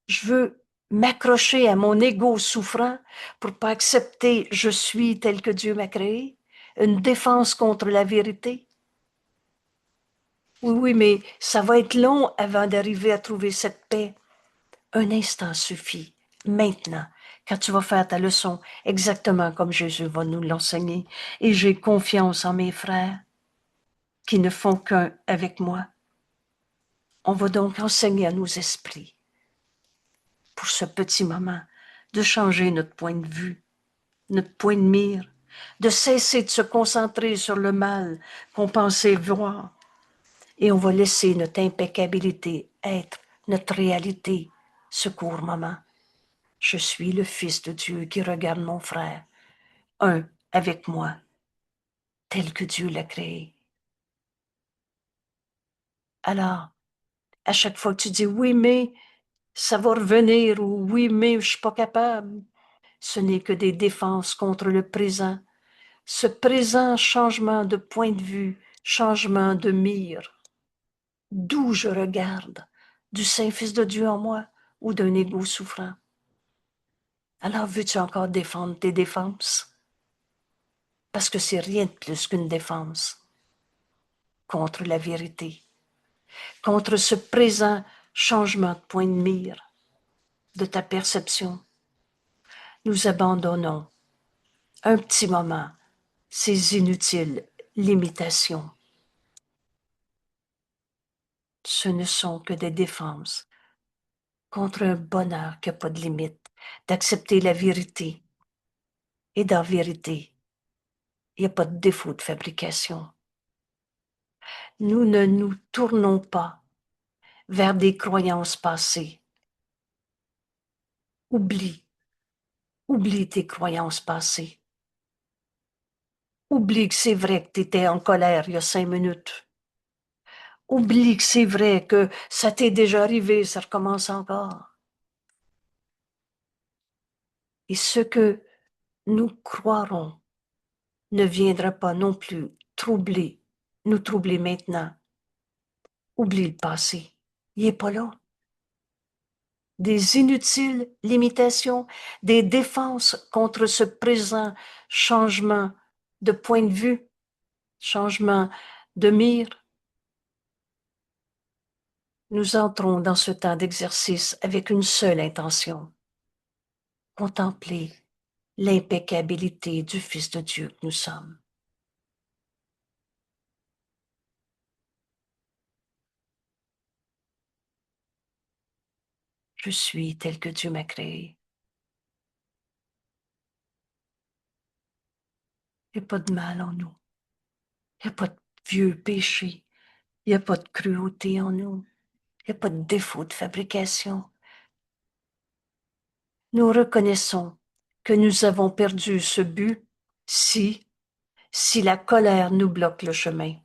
Je veux m'accrocher à mon ego souffrant pour pas accepter je suis tel que Dieu m'a créé? Une défense contre la vérité? Oui, oui, mais ça va être long avant d'arriver à trouver cette paix. Un instant suffit, maintenant, quand tu vas faire ta leçon exactement comme Jésus va nous l'enseigner. Et j'ai confiance en mes frères qui ne font qu'un avec moi. On va donc enseigner à nos esprits, pour ce petit moment, de changer notre point de vue, notre point de mire, de cesser de se concentrer sur le mal qu'on pensait voir. Et on va laisser notre impeccabilité être notre réalité ce court moment. Je suis le Fils de Dieu qui regarde mon frère, un avec moi, tel que Dieu l'a créé. Alors, à chaque fois que tu dis oui, mais ça va revenir ou oui, mais je suis pas capable, ce n'est que des défenses contre le présent. Ce présent changement de point de vue, changement de mire. D'où je regarde? Du Saint-Fils de Dieu en moi ou d'un égo souffrant? Alors veux-tu encore défendre tes défenses? Parce que c'est rien de plus qu'une défense contre la vérité, contre ce présent changement de point de mire de ta perception. Nous abandonnons un petit moment ces inutiles limitations. Ce ne sont que des défenses contre un bonheur qui n'a pas de limite, d'accepter la vérité. Et dans la vérité, il n'y a pas de défaut de fabrication. Nous ne nous tournons pas vers des croyances passées. Oublie tes croyances passées. Oublie que c'est vrai que tu étais en colère il y a 5 minutes. Oublie que c'est vrai que ça t'est déjà arrivé, ça recommence encore. Et ce que nous croirons ne viendra pas non plus nous troubler maintenant. Oublie le passé. Il n'est pas là. Des inutiles limitations, des défenses contre ce présent changement de point de vue, changement de mire. Nous entrons dans ce temps d'exercice avec une seule intention, contempler l'impeccabilité du Fils de Dieu que nous sommes. Je suis tel que Dieu m'a créé. Il n'y a pas de mal en nous. Il n'y a pas de vieux péché. Il n'y a pas de cruauté en nous. Il n'y a pas de défaut de fabrication. Nous reconnaissons que nous avons perdu ce but si la colère nous bloque le chemin.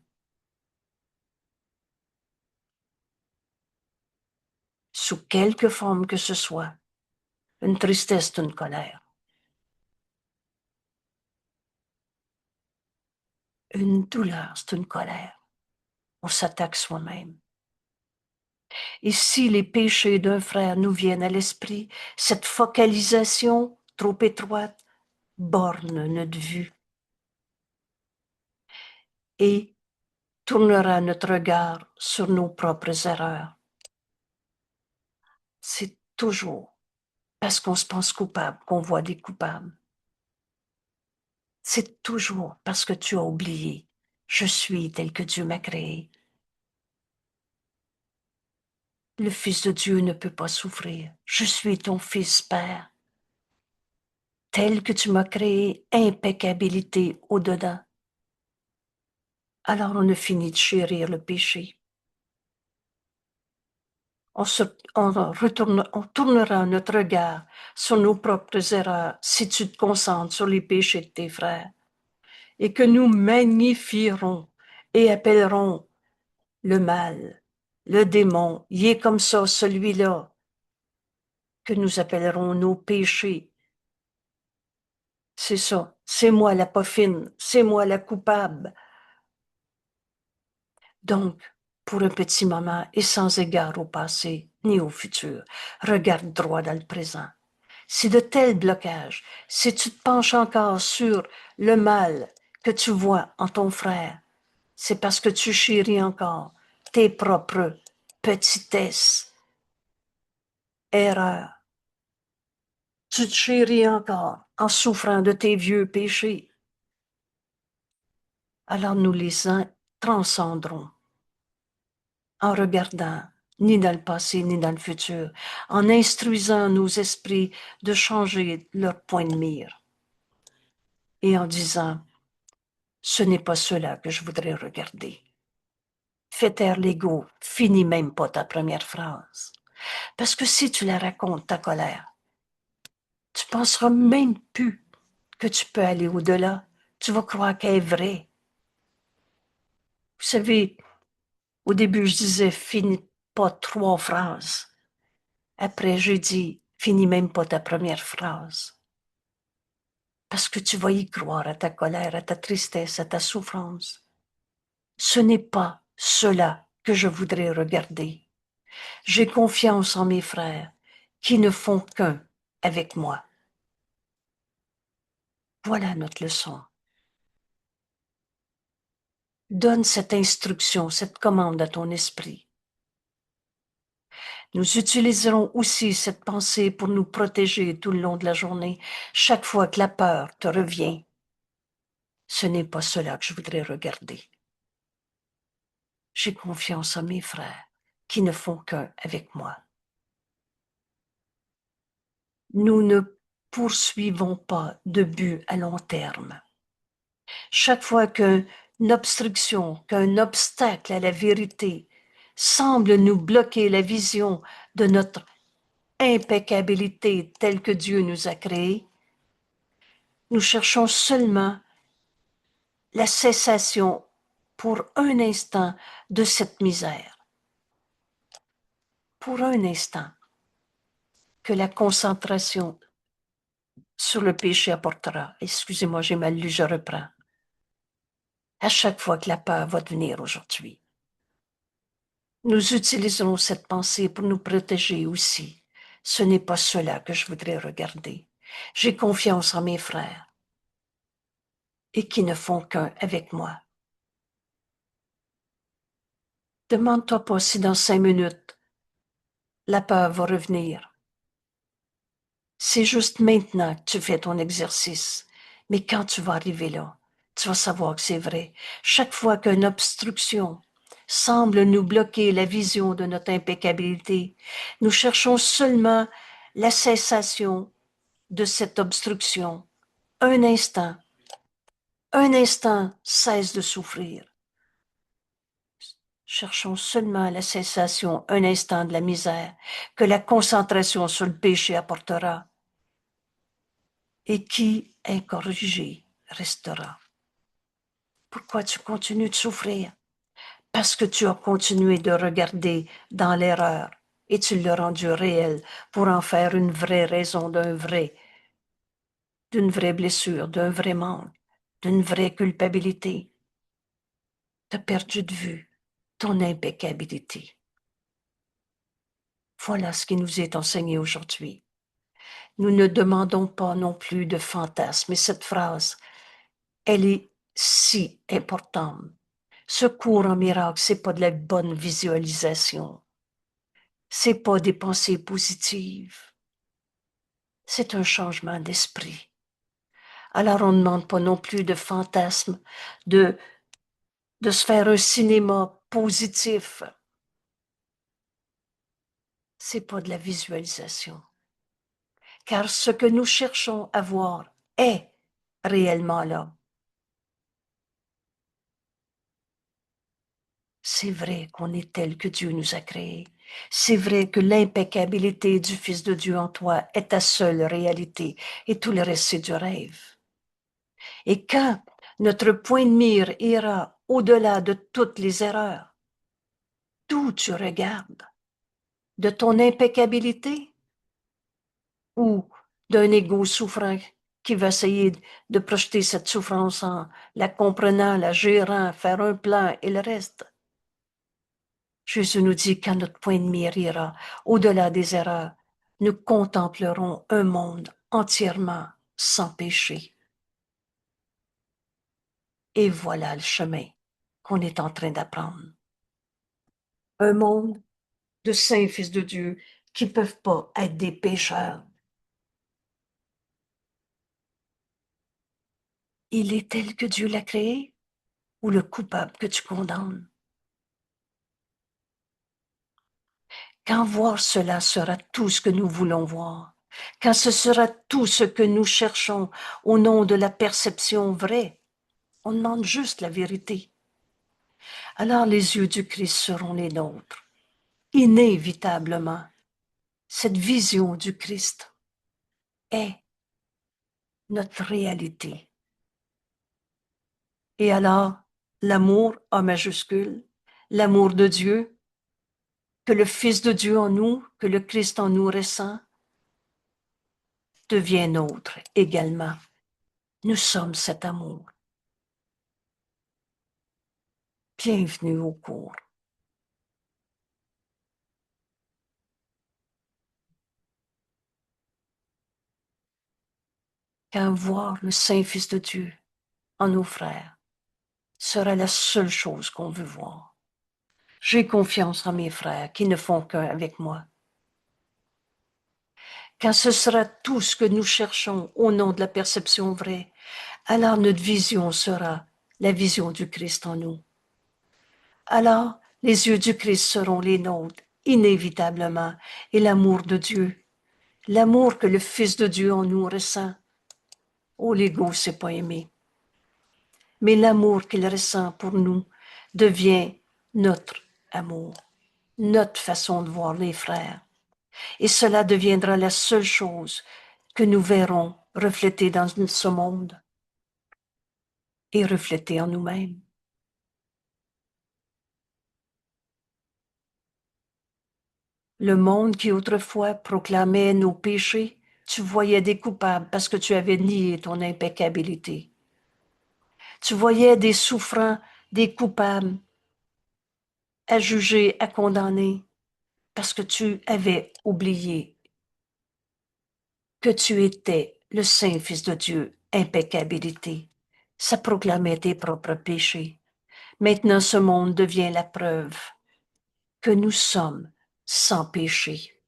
Sous quelque forme que ce soit, une tristesse, c'est une colère. Une douleur, c'est une colère. On s'attaque soi-même. Et si les péchés d'un frère nous viennent à l'esprit, cette focalisation trop étroite borne notre vue. Et tournera notre regard sur nos propres erreurs. C'est toujours parce qu'on se pense coupable qu'on voit des coupables. C'est toujours parce que tu as oublié. Je suis tel que Dieu m'a créé. Le Fils de Dieu ne peut pas souffrir. Je suis ton Fils, Père. Tel que tu m'as créé, impeccabilité au-dedans. Alors on a fini de chérir le péché. On tournera notre regard sur nos propres erreurs si tu te concentres sur les péchés de tes frères et que nous magnifierons et appellerons le mal, le démon, il est comme ça, celui-là, que nous appellerons nos péchés. C'est ça, c'est moi la pas fine, c'est moi la coupable. Donc, pour un petit moment et sans égard au passé ni au futur, regarde droit dans le présent. Si de tels blocages, si tu te penches encore sur le mal que tu vois en ton frère, c'est parce que tu chéris encore tes propres petitesses, erreurs. Tu te chéris encore en souffrant de tes vieux péchés. Alors nous les transcendrons en regardant ni dans le passé ni dans le futur, en instruisant nos esprits de changer leur point de mire et en disant, ce n'est pas cela que je voudrais regarder. Fais taire l'ego, finis même pas ta première phrase. Parce que si tu la racontes, ta colère, tu penseras même plus que tu peux aller au-delà. Tu vas croire qu'elle est vraie. Vous savez, au début, je disais, finis pas 3 phrases. Après, j'ai dit, finis même pas ta première phrase. Parce que tu vas y croire à ta colère, à ta tristesse, à ta souffrance. Ce n'est pas cela que je voudrais regarder. J'ai confiance en mes frères qui ne font qu'un avec moi. Voilà notre leçon. Donne cette instruction, cette commande à ton esprit. Nous utiliserons aussi cette pensée pour nous protéger tout le long de la journée, chaque fois que la peur te revient. Ce n'est pas cela que je voudrais regarder. J'ai confiance en mes frères qui ne font qu'un avec moi. Nous ne poursuivons pas de but à long terme. Chaque fois qu'une obstruction, qu'un obstacle à la vérité semble nous bloquer la vision de notre impeccabilité telle que Dieu nous a créée, nous cherchons seulement la cessation pour un instant de cette misère. Pour un instant, que la concentration sur le péché apportera. Excusez-moi, j'ai mal lu, je reprends. À chaque fois que la peur va venir aujourd'hui, nous utiliserons cette pensée pour nous protéger aussi. Ce n'est pas cela que je voudrais regarder. J'ai confiance en mes frères et qui ne font qu'un avec moi. Demande-toi pas si dans 5 minutes, la peur va revenir. C'est juste maintenant que tu fais ton exercice. Mais quand tu vas arriver là, tu vas savoir que c'est vrai. Chaque fois qu'une obstruction semble nous bloquer la vision de notre impeccabilité, nous cherchons seulement la cessation de cette obstruction. Un instant cesse de souffrir. Cherchons seulement la cessation, un instant de la misère, que la concentration sur le péché apportera. Et qui, incorrigé, restera. Pourquoi tu continues de souffrir? Parce que tu as continué de regarder dans l'erreur et tu l'as rendu réel pour en faire une vraie raison d'une vraie blessure, d'un vrai manque, d'une vraie culpabilité. Tu as perdu de vue ton impeccabilité. Voilà ce qui nous est enseigné aujourd'hui. Nous ne demandons pas non plus de fantasmes, mais cette phrase, elle est si importante. Secours en miracle, c'est pas de la bonne visualisation. C'est pas des pensées positives. C'est un changement d'esprit. Alors on ne demande pas non plus de fantasmes, de, de se faire un cinéma positif. C'est pas de la visualisation. Car ce que nous cherchons à voir est réellement là. C'est vrai qu'on est tel que Dieu nous a créés. C'est vrai que l'impeccabilité du Fils de Dieu en toi est ta seule réalité et tout le reste c'est du rêve. Et quand notre point de mire ira au-delà de toutes les erreurs, d'où tu regardes, de ton impeccabilité ou d'un ego souffrant qui va essayer de projeter cette souffrance en la comprenant, la gérant, faire un plan et le reste. Jésus nous dit quand notre point de mire ira au-delà des erreurs, nous contemplerons un monde entièrement sans péché. Et voilà le chemin qu'on est en train d'apprendre. Un monde de saints fils de Dieu qui ne peuvent pas être des pécheurs. Il est tel que Dieu l'a créé ou le coupable que tu condamnes? Quand voir cela sera tout ce que nous voulons voir, quand ce sera tout ce que nous cherchons au nom de la perception vraie, on demande juste la vérité. Alors les yeux du Christ seront les nôtres. Inévitablement, cette vision du Christ est notre réalité. Et alors, l'amour A majuscule, l'amour de Dieu, que le Fils de Dieu en nous, que le Christ en nous ressent, devient nôtre également. Nous sommes cet amour. Bienvenue au cours. Quand voir le Saint-Fils de Dieu en nos frères sera la seule chose qu'on veut voir. J'ai confiance en mes frères qui ne font qu'un avec moi. Quand ce sera tout ce que nous cherchons au nom de la perception vraie, alors notre vision sera la vision du Christ en nous. Alors, les yeux du Christ seront les nôtres, inévitablement, et l'amour de Dieu, l'amour que le Fils de Dieu en nous ressent. Oh, l'ego, c'est pas aimer. Mais l'amour qu'il ressent pour nous devient notre amour, notre façon de voir les frères. Et cela deviendra la seule chose que nous verrons reflétée dans ce monde et reflétée en nous-mêmes. Le monde qui autrefois proclamait nos péchés, tu voyais des coupables parce que tu avais nié ton impeccabilité. Tu voyais des souffrants, des coupables à juger, à condamner parce que tu avais oublié que tu étais le Saint Fils de Dieu, impeccabilité. Ça proclamait tes propres péchés. Maintenant, ce monde devient la preuve que nous sommes sans péché.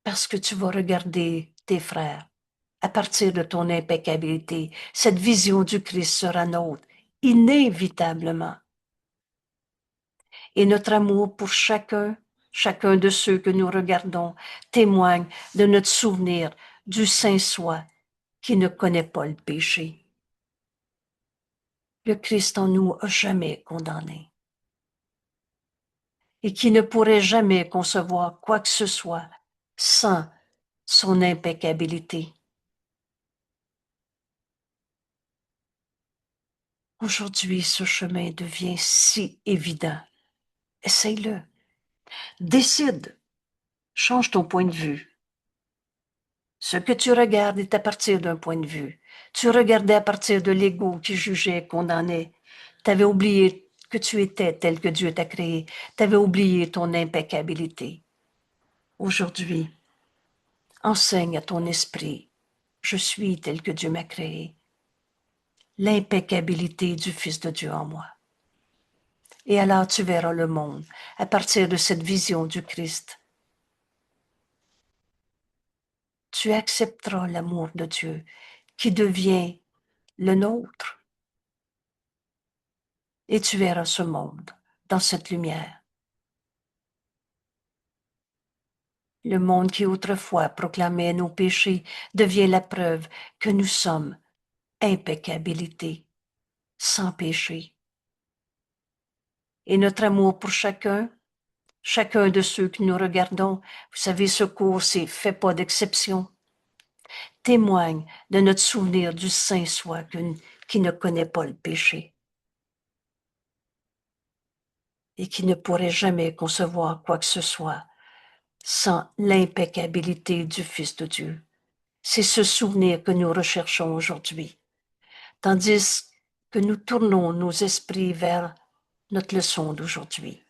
Parce que tu vas regarder tes frères à partir de ton impeccabilité. Cette vision du Christ sera nôtre, inévitablement. Et notre amour pour chacun de ceux que nous regardons, témoigne de notre souvenir du Saint Soi qui ne connaît pas le péché. Le Christ en nous a jamais condamné et qui ne pourrait jamais concevoir quoi que ce soit sans son impeccabilité. Aujourd'hui, ce chemin devient si évident. Essaye-le. Décide. Change ton point de vue. Ce que tu regardes est à partir d'un point de vue. Tu regardais à partir de l'ego qui jugeait, condamnait. Tu avais oublié que tu étais tel que Dieu t'a créé. Tu avais oublié ton impeccabilité. Aujourd'hui, enseigne à ton esprit, je suis tel que Dieu m'a créé. l'impeccabilité du Fils de Dieu en moi. Et alors tu verras le monde à partir de cette vision du Christ. Tu accepteras l'amour de Dieu qui devient le nôtre. Et tu verras ce monde dans cette lumière. Le monde qui autrefois proclamait nos péchés devient la preuve que nous sommes impeccabilité, sans péché. Et notre amour pour chacun de ceux que nous regardons, vous savez, ce cours, c'est fait pas d'exception, témoigne de notre souvenir du saint soi qui ne connaît pas le péché et qui ne pourrait jamais concevoir quoi que ce soit sans l'impeccabilité du Fils de Dieu. C'est ce souvenir que nous recherchons aujourd'hui, tandis que nous tournons nos esprits vers notre leçon d'aujourd'hui.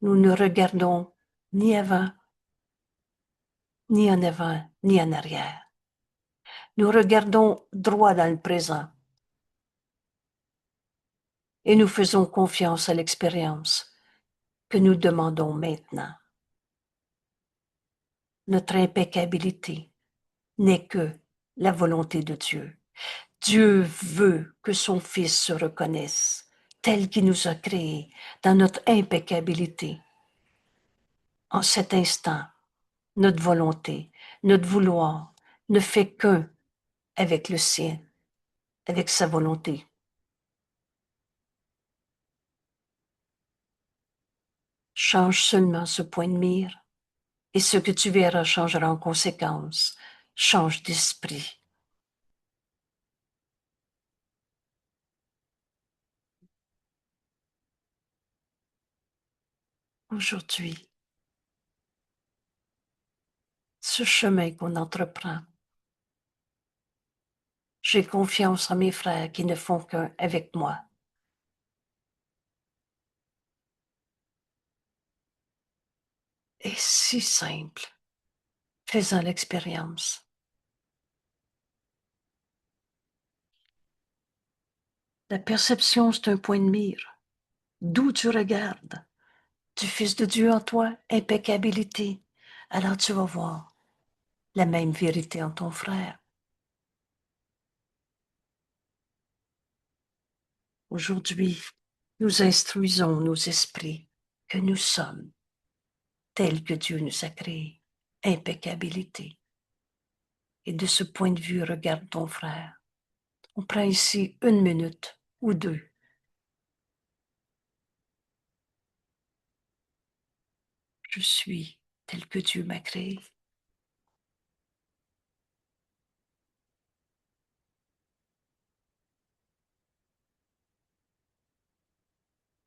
Nous ne regardons ni avant, ni en avant, ni en arrière. Nous regardons droit dans le présent et nous faisons confiance à l'expérience que nous demandons maintenant. Notre impeccabilité n'est que la volonté de Dieu. Dieu veut que son Fils se reconnaisse tel qu'il nous a créés dans notre impeccabilité. En cet instant, notre volonté, notre vouloir ne fait qu'un avec le sien, avec sa volonté. Change seulement ce point de mire et ce que tu verras changera en conséquence. Change d'esprit. Aujourd'hui, ce chemin qu'on entreprend, j'ai confiance en mes frères qui ne font qu'un avec moi. Et si simple, faisant l'expérience. La perception, c'est un point de mire. D'où tu regardes, du Fils de Dieu en toi, impeccabilité. Alors tu vas voir la même vérité en ton frère. Aujourd'hui, nous instruisons nos esprits que nous sommes tels que Dieu nous a créés, impeccabilité. Et de ce point de vue, regarde ton frère. On prend ici 1 minute ou 2. Je suis tel que Dieu m'a créé.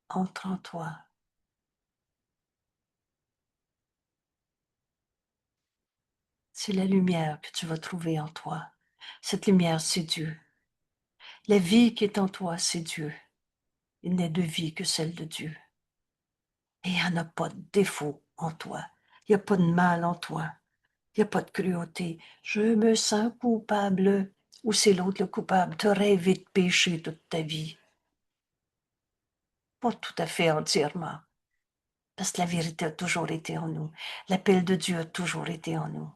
Entre en toi. C'est la lumière que tu vas trouver en toi. Cette lumière, c'est Dieu. La vie qui est en toi, c'est Dieu. Il n'est de vie que celle de Dieu. Et il n'y en a pas de défaut en toi. Il n'y a pas de mal en toi. Il n'y a pas de cruauté. Je me sens coupable. Ou c'est l'autre le coupable. Tu as rêvé de pécher toute ta vie. Pas tout à fait entièrement. Parce que la vérité a toujours été en nous. L'appel de Dieu a toujours été en nous.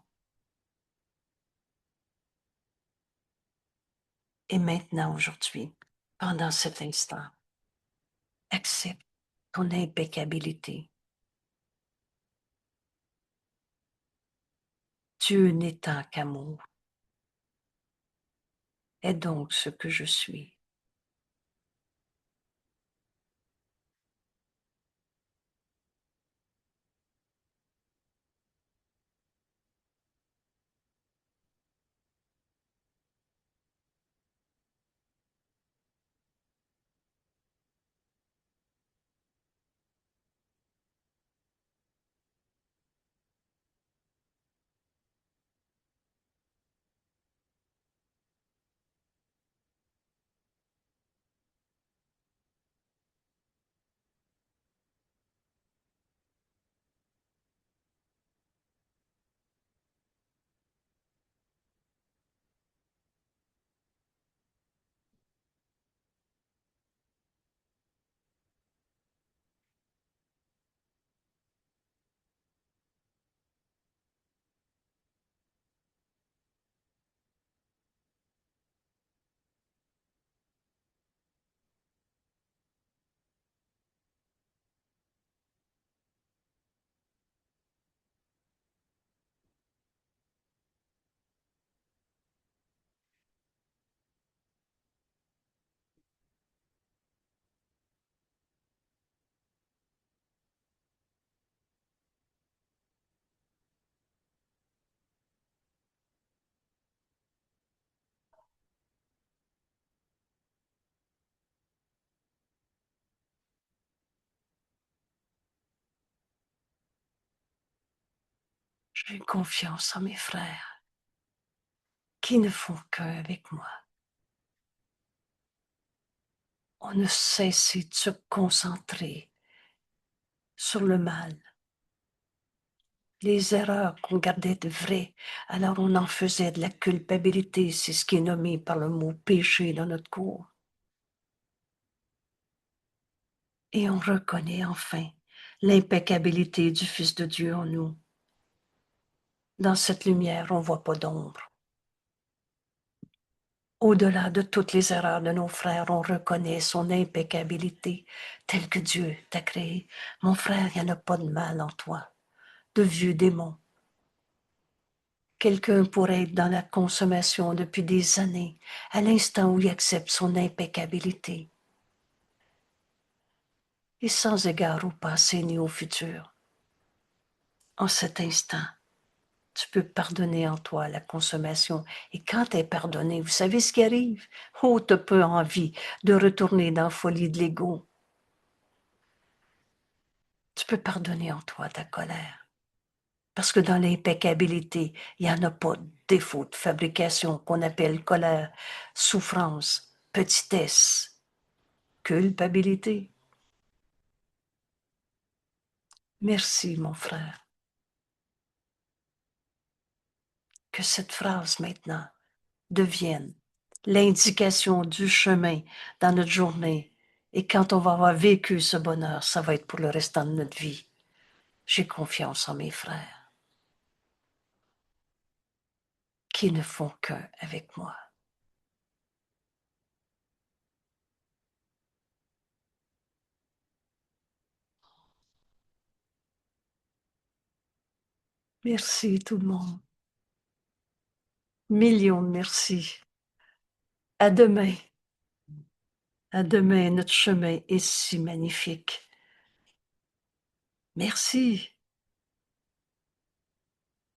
Et maintenant, aujourd'hui, pendant cet instant, accepte ton impeccabilité. Dieu n'étant qu'amour est donc ce que je suis. J'ai confiance en mes frères qui ne font qu'un avec moi. On ne cesse de se concentrer sur le mal, les erreurs qu'on gardait de vraies, alors on en faisait de la culpabilité, c'est ce qui est nommé par le mot péché dans notre cours. Et on reconnaît enfin l'impeccabilité du Fils de Dieu en nous. Dans cette lumière, on ne voit pas d'ombre. Au-delà de toutes les erreurs de nos frères, on reconnaît son impeccabilité, telle que Dieu t'a créé. Mon frère, il n'y en a pas de mal en toi, de vieux démons. Quelqu'un pourrait être dans la consommation depuis des années, à l'instant où il accepte son impeccabilité, et sans égard au passé ni au futur. En cet instant, tu peux pardonner en toi la consommation. Et quand tu es pardonné, vous savez ce qui arrive? Oh, tu peu envie de retourner dans la folie de l'ego. Tu peux pardonner en toi ta colère. Parce que dans l'impeccabilité, il n'y en a pas de défaut de fabrication qu'on appelle colère, souffrance, petitesse, culpabilité. Merci, mon frère. Que cette phrase maintenant devienne l'indication du chemin dans notre journée. Et quand on va avoir vécu ce bonheur, ça va être pour le restant de notre vie. J'ai confiance en mes frères qui ne font qu'un avec moi. Merci tout le monde. Millions de merci. À demain. À demain, notre chemin est si magnifique. Merci.